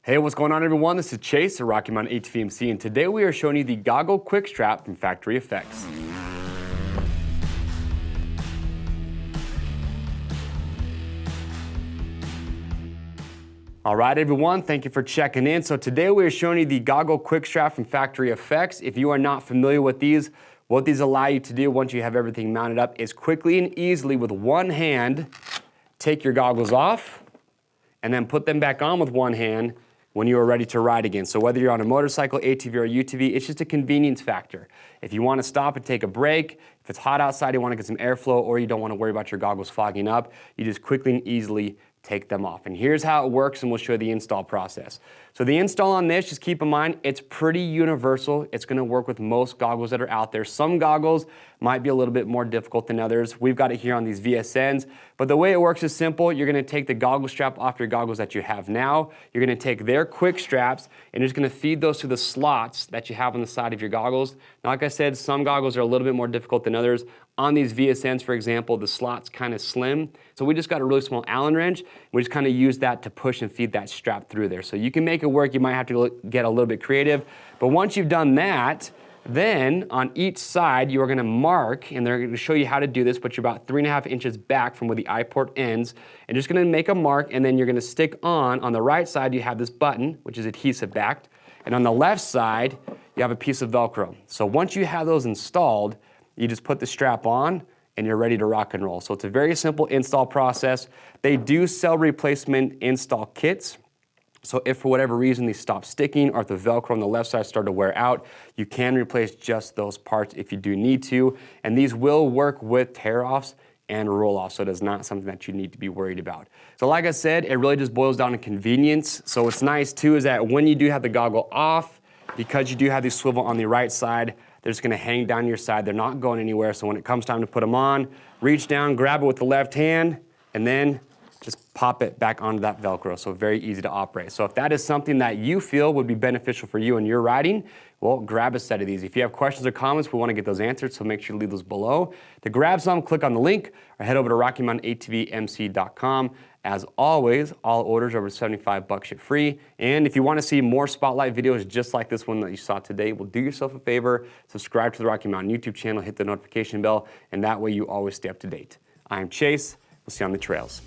Hey, what's going on everyone? This is Chase, a Rocky Mountain ATV MC, and today we are showing you the Goggle Quick Strap from Factory Effex. All right, everyone, thank you for checking in. So today we are showing you the Goggle Quick Strap from Factory Effex. If you are not familiar with these, what these allow you to do once you have everything mounted up is quickly and easily with one hand, take your goggles off, and then put them back on with one hand when you are ready to ride again. So whether you're on a motorcycle, ATV, or UTV, it's just a convenience factor. If you want to stop and take a break, if it's hot outside, you want to get some airflow, or you don't want to worry about your goggles fogging up, you just quickly and easily take them off. And here's how it works, and we'll show you the install process. So the install on this, just keep in mind, it's pretty universal. It's going to work with most goggles that are out there. Some goggles might be a little bit more difficult than others. We've got it here on these VSNs, but the way it works is simple. You're going to take the goggle strap off your goggles that you have now. You're going to take their quick straps, and you're just going to feed those through the slots that you have on the side of your goggles. Now, like I said, some goggles are a little bit more difficult than others. On these VSNs, for example, the slot's kind of slim. So we just got a really small Allen wrench. We just kind of use that to push and feed that strap through there. So you can make it work. You might have to get a little bit creative. But once you've done that, then on each side, you are going to mark, and they're going to show you how to do this, but you're about 3.5 inches back from where the eye port ends, and just going to make a mark, and then you're going to stick on the right side, you have this button, which is adhesive backed, and on the left side, you have a piece of Velcro. So once you have those installed, you just put the strap on and you're ready to rock and roll. So it's a very simple install process. They do sell replacement install kits. So if for whatever reason these stop sticking, or if the Velcro on the left side start to wear out, you can replace just those parts if you do need to. And these will work with tear-offs and roll-offs, so it is not something that you need to be worried about. So like I said, it really just boils down to convenience. So what's nice too is that when you do have the goggle off, because you do have the swivel on the right side, they're just gonna hang down your side. They're not going anywhere. So when it comes time to put them on, reach down, grab it with the left hand, and then just pop it back onto that Velcro. So very easy to operate. So if that is something that you feel would be beneficial for you in your riding, well, grab a set of these. If you have questions or comments, we want to get those answered, so make sure to leave those below. To grab some, click on the link or head over to RockyMountainATVMC.com. As always, all orders over $75 ship free. And if you want to see more spotlight videos just like this one that you saw today, well, do yourself a favor, subscribe to the Rocky Mountain YouTube channel, hit the notification bell, and that way you always stay up to date. I'm Chase. We'll see you on the trails.